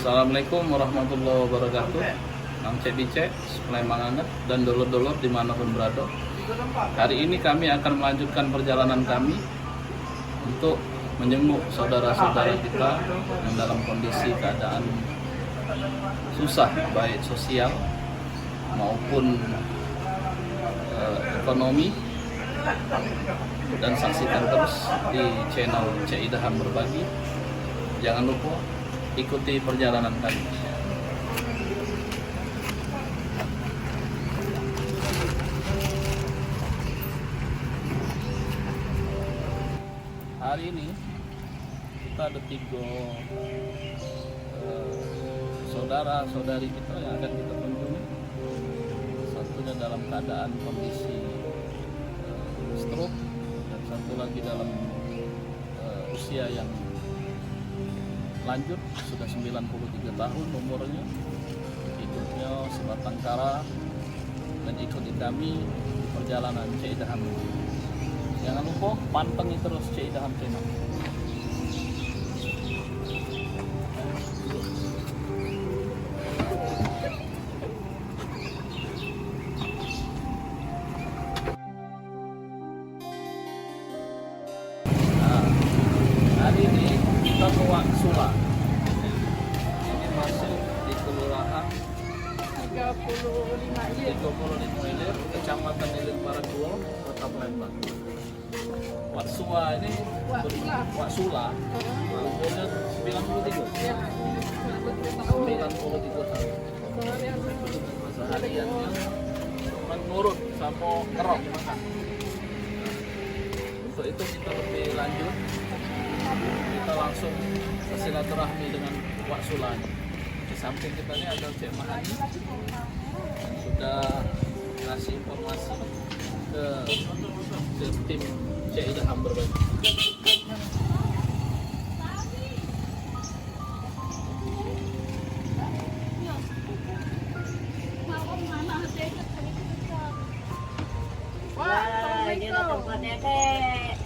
Assalamualaikum warahmatullahi wabarakatuh. Nang Cek Bicek, Sleman Anget, dan dulur-dulur dimanapun berada. Hari ini kami akan melanjutkan perjalanan kami untuk menjenguk saudara-saudara kita yang dalam kondisi keadaan susah, baik sosial maupun ekonomi. Dan saksikan terus di channel Cek Idaham Berbagi. Jangan lupa ikuti perjalanan kami. Hari ini kita ada 3 saudara-saudari kita yang akan kita kunjungi. Satunya dalam keadaan kondisi stroke dan satu lagi dalam usia yang lanjut, sudah 93 tahun umurnya, hidupnya sebatang kara, dan ikuti kami di perjalanan Cek Idaham. Jangan lupa pantengin terus Cek Idaham channel. Hari ini kita ke Waksula. Ini masih di Kelurahan 35 Ilir, Kecamatan Ilir Barat 2, Kota Palembang. Waksula ini Waksula umurnya 93 tahun. Sehariannya cuma nurut sama ngerok makan. Untuk itu kita lebih lanjut, kita langsung bersilaturahmi dengan Waksula. Di samping kita ini ada Cek Mahani yang sudah ngasih informasi ke tim Cek Idaham Berbagi. Wah, ini tempat nenek.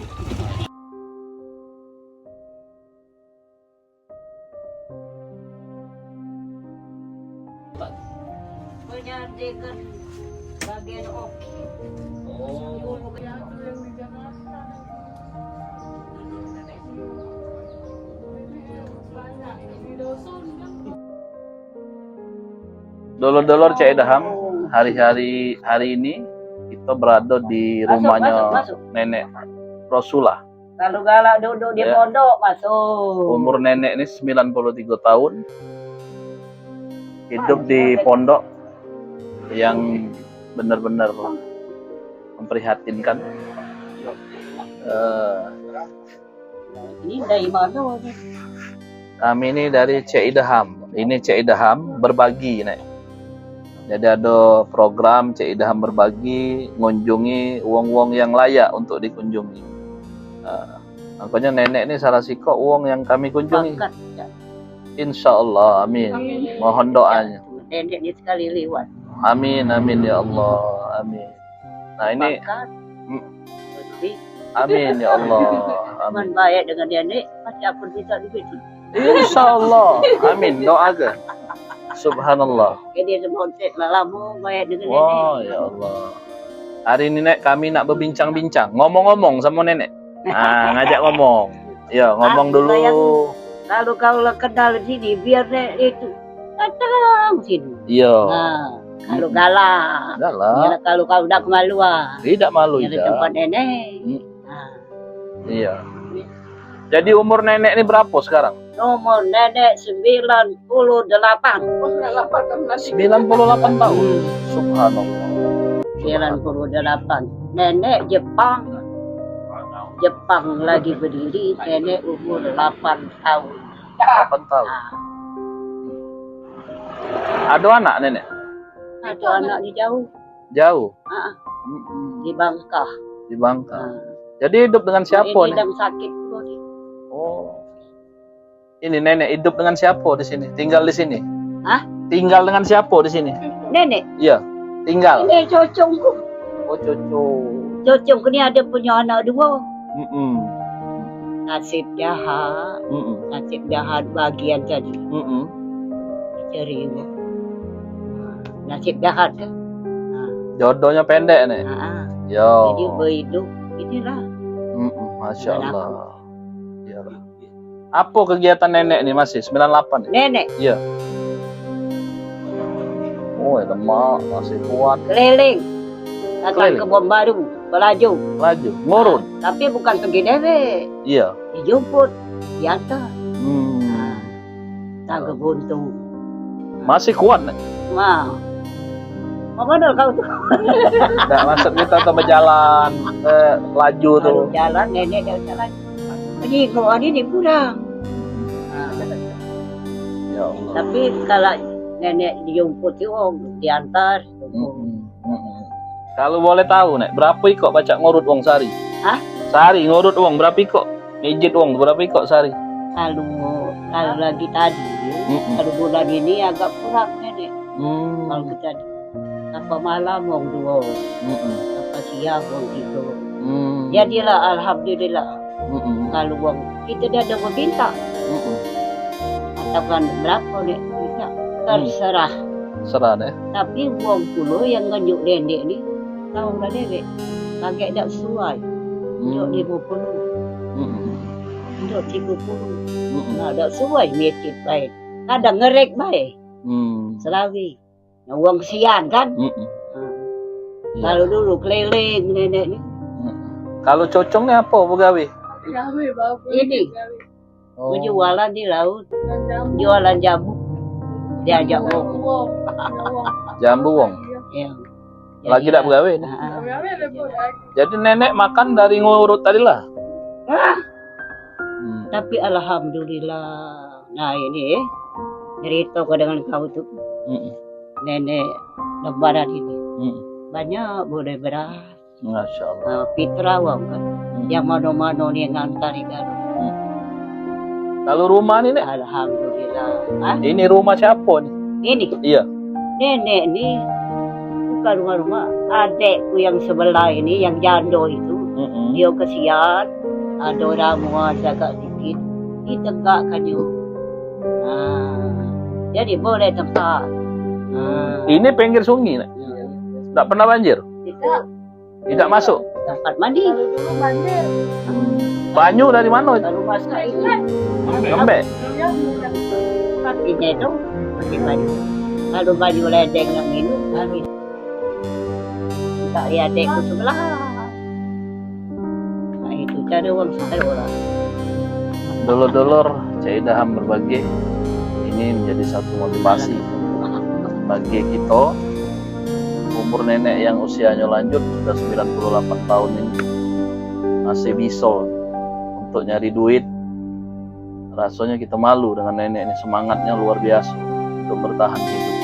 Menyandikan bagian oke. Dulur-dulur Cek Idaham, hari ini kita berada di rumahnya masuk. Nenek Rosulah. Kalau galak duduk di pondok masuk. Umur nenek ini 93 tahun. Hidup di pondok yang benar-benar memprihatinkan. Ini dari mana? Kami ini dari Cek Idaham. Ini Cek Idaham Berbagi, Nek. Jadi ada program Cek Idaham Berbagi, ngunjungi wong-wong yang layak untuk dikunjungi. Makanya nenek ini salah sikok wong yang kami kunjungi. Insya Allah, amin. Mohon doanya. Nenek ini sekali lewat. Amin, amin ya Allah, amin. Nah ini, amin ya Allah, amin. Baik dengan nenek, pasti aku bisa begitu. Insya Allah, amin. Doakan. Subhanallah. Jadi sebelum lama baik dengan nenek. Wah ya Allah. Hari ini Nek, kami nak berbincang-bincang, ngomong-ngomong sama nenek. Nah, ngajak ngomong. Ya, ngomong dulu. Kalau kau kenal sini, biar itu datang sini. Iya. Nah, kalau galak. Galak. Kalau kau udah kemaluan. Tidak malu Dari ya. tempat nenek. Nah. Iya. Jadi umur nenek ini berapa sekarang? Nomor nenek 98. 98 tahun. Subhanallah. 98. Nenek Jepang. Jepang lagi berdiri, nenek umur 8 tahun. 8 tahun. Nah, Ada anak nenek? ada anak di jauh. Jauh. Di Bangka. Di Bangka. Nah. Jadi hidup dengan siapa Ini nih? sedang sakit. Oh. Ini nenek hidup dengan siapa di sini? Tinggal di sini? Hah? Tinggal dengan siapa di sini? Nenek, Iya, tinggal. ini cocongku. Oh, cucu. Cocongku ini ada punya anak 2. Mm-mm. Nasib jahat. Mm-mm. Nasib jahat bagian jadi. Mm-mm. cari nasib jahat kan. Jodohnya pendek nih. Yo. Jadi berhidup inilah. Masya Allah. Ya. Apa kegiatan nenek nih masih 98? Nenek Iya. Oh, lemak masih kuat. keliling datang Keliling? ke Kebon Baru, Pelaju. Laju, ngurun. Tapi bukan pergi dewek, Iya. dijemput, diantar. Hmm. Tak kebuntung. Masih kuat nih. Mana kau tuh? Nggak maksud kita tuh berjalan laju tuh. Kalau jalan nenek dah jalan. Ini kalau ini kurang. Ya Allah. Tapi kalau nenek dijemput itu diantar. Kalau boleh tahu nek berapa ikut baca ngurut uang sehari? Hah? Sehari ngurut uang berapa ikut? Mijit uang berapa ikut sehari? Kalau lagi tadi, kalau bulan ini agak kurang nenek. Kalau kita apa malam uang 2, apa siang uang 3. Jadilah alhamdulillah. Kalau uang kita dah ada meminta. Ataupun berapa nek kita terserah. Serah deh. Tapi uang puluh yang nganjuk nenek ni tahu dah nenek. Agak tak sesuai. Untuk 50. Untuk 30. Tak sesuai mikir baik. Kadang ngerek baik. Selawi. Uang kesian kan? Kalau dulu keliling nenek ni. Kalau cocongnya apa begawi? Ini jualan di laut, jualan jamu. Diajak uang. Jambu wong. Ya. Lagi tak begawi nih. Jadi nenek makan dari ngurut tadi lah. Tapi alhamdulillah. Nah ini cerita dengan kau tu. Nenek lebaran ini banyak boleh beras. Masya Allah. Fitra wang kan. Yang mana-mana ni ngantar ikan. Kalau rumah ni nek, Alhamdulillah. ini rumah siapa nih? Ini Iya. nenek ni bukan rumah-rumah. Adekku yang sebelah ini yang jando itu dia kesian. Ada orang muasa agak sedikit. Ditegakkan juga. Jadi boleh tempat. Ini pinggir sungai nek. Tak pernah banjir? Tidak masuk. Tempat mandi. Banyu dari mana? Kalau masak itu Lembek. pastinya itu pakai baju. Kalau baju ledeng yang minum habis. Tak lihat adekku sebelah. Nah itu cara orang sekarang orang. Dulur-dulur, Cik Idham berbagi. Ini menjadi satu motivasi bagi kita. Umur nenek yang usianya lanjut sudah 98 tahun ini masih bisa untuk nyari duit. Rasanya kita malu dengan nenek ini, semangatnya luar biasa untuk bertahan hidup.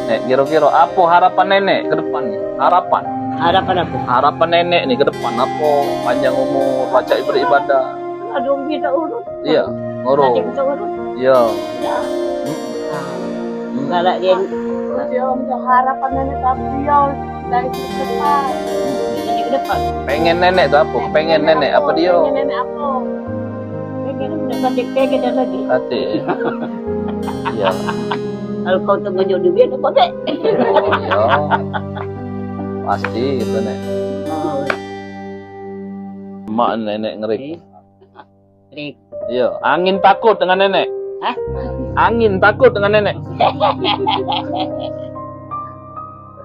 Nek, kira-kira apa harapan nenek ke depan nih? Harapan Harapan apa? harapan nenek nih ke depan apa? Panjang umur, baca beribadah. Aduh kita urut. Iya, ngurus. Nanti kita urut. Iya. Kalau dia harapan nenek beliau dari depan. ini ke depan, Pengen nenek tuh apa? Pengen nenek apa dia? Nenek apa? pengen dapat pengen dan lagi. Hati. Iya. Kalau kau tengah jodoh dia dapat dek. Ya. Pasti gitu nek. Mak nenek ngerik. Trik. Iya, angin takut dengan nenek. Hah? Angin takut dengan nenek.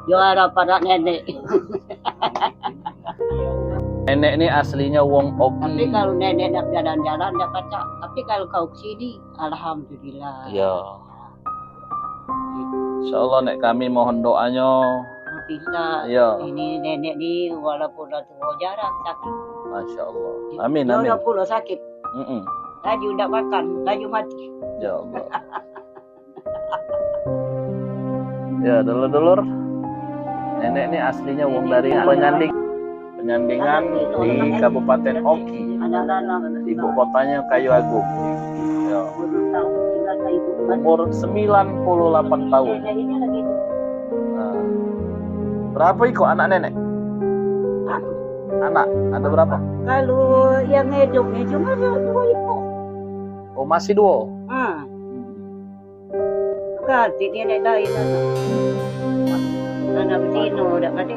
Juara pada nenek. Nenek ini aslinya wong Tapi Oki. kalau nenek nak jalan-jalan dah kacak. Tapi kalau kau kesini, alhamdulillah. Ya. Insyaallah nek kami mohon doanya. Bisa. Ya. Ini nenek ni walaupun dah tua jarang sakit. Masya Allah. Amin Dia amin. udah puluh sakit. Mm-mm. Laju tak makan, laju mati. Ya Allah. Ya dulur-dulur. Nenek ini aslinya wong dari Penyandingan di Kabupaten Oki. Anak-anak. Ibu kotanya Kayu Agung. Ya. Umur 98 tahun. Nah, berapa ikut anak nenek? Anak ada berapa? Kalau yang hidup ada 2 ibu. Oh masih 2. makan, dia nak lain anak. Anak betina dak kade.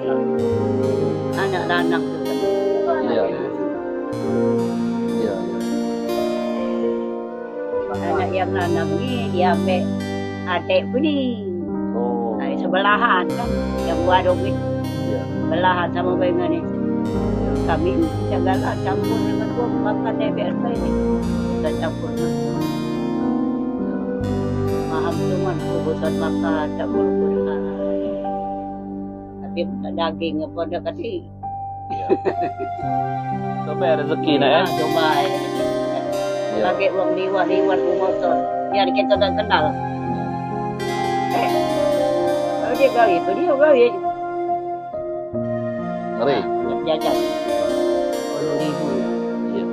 Anak lanang tu. Iya. Iya. Anak yang lanang ni dia ambil adik pun ni. Oh. Sebelahan kan. Yang warung ni. Iya. Belahan sama dengan ni. Kami janganlah campur dengan gua makan dia biasa ni. Kita campur. Faham cuman kebutuhan makan tak berkurang. Tapi daging apa dah kasih. Iya. Coba rezeki nak ya. Coba. Iya. Lagi uang liwat rumah tu. Yang kita tak kenal. Kalau dia gawe tu dia gawe. Ngeri. Jajan. 10,000. Iya.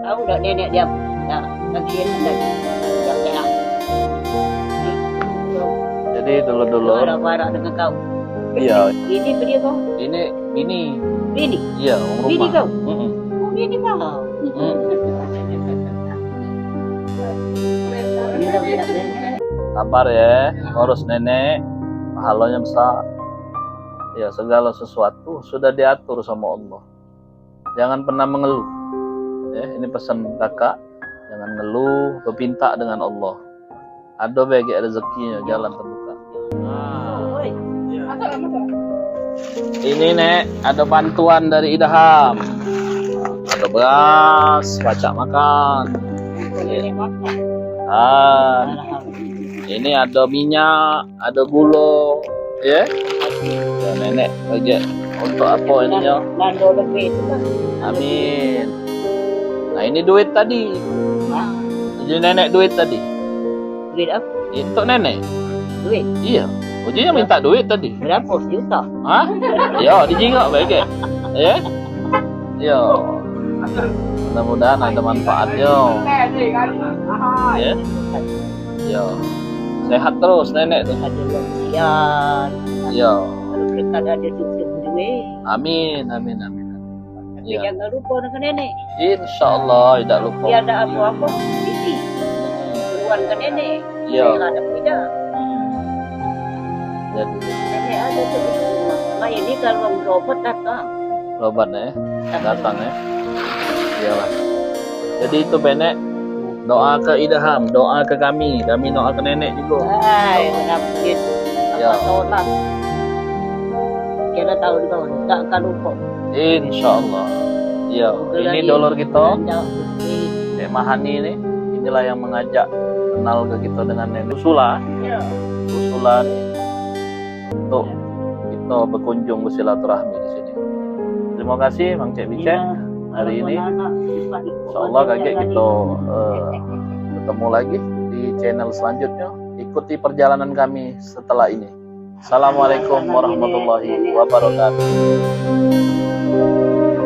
Tahu tak nenek dia dah kasihan dah. Dah sehat. Jadi dulu-dulu Warak-warak dengan kau. iya, Ini beri kau. ini Bini. iya rumah. Bini kau. Mm-mm. Oh, bini kau. Sabar ya, ngurus nenek, pahalanya besar. Ya, segala sesuatu sudah diatur sama Allah. Jangan pernah mengeluh. Ya, ini pesan kakak, jangan ngeluh, berpinta dengan Allah. Ada bagi rezekinya, jalan terbuka. Ini nek, ada bantuan dari Idaham. Ada beras, baca makan. Ini ada minyak, ada gula, ya. Ya nenek bagi untuk apa ininya? Nando lebih itu kan. Amin. Nah ini duit tadi. Jadi nenek duit tadi. Duit apa? Untuk nenek. Duit. Iya. Ujinya minta duit tadi. Berapa juta? Hah? Ya, dijingak bagi. Ya. Ya. Mudah-mudahan ada manfaatnya. Ya. Ya. Sehat terus nenek tuh. Ada yang sian. Ya. Kalau mereka ada cukup duit. Amin. Tapi Ya. jangan lupa dengan nenek. Insyaallah tidak lupa. Dia ada apa-apa, sisi. Keluar ke nenek. Ya. Saya ada tidak. Jadi Nenek ada tu di rumah. Nah ini kalau berobat datang. berobat ya. Datang ya. Iyalah. Jadi itu benek doa ke Idaham, doa ke kami doa ke nenek juga. Hai, menapkin. Ya. Apa tolak. Kita tahu kau tak akan lupa. Insyaallah. Iya, ini dolor kita. Ya. Mahani ini, inilah yang mengajak kenal ke kita dengan nenek Usula. Usula nih, untuk kita berkunjung bersilaturahmi di sini. Terima kasih Bang Cek Bicek hari ini. Insyaallah kakek kita bertemu lagi di channel selanjutnya. Ikuti perjalanan kami setelah ini. Assalamualaikum warahmatullahi wabarakatuh.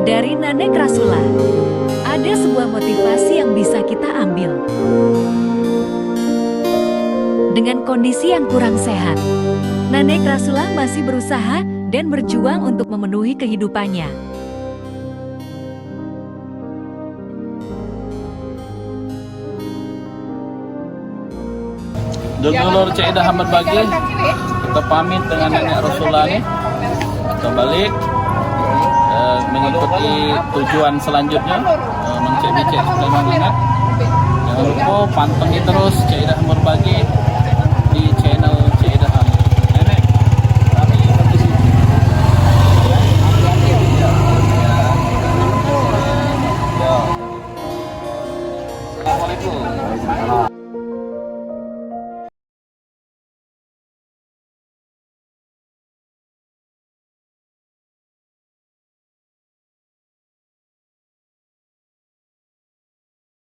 Dari Nanek Rasula, ada sebuah motivasi yang bisa kita ambil. Dengan kondisi yang kurang sehat, Nanek Rasula masih berusaha dan berjuang untuk memenuhi kehidupannya. Dulur Cik Idaham berbagi, kita pamit dengan nenek Rasulullah nih. Kita balik mengikuti tujuan selanjutnya. Cik Bicek Sulaiman Mangat. Jangan lupa pantengin terus Cik Idaham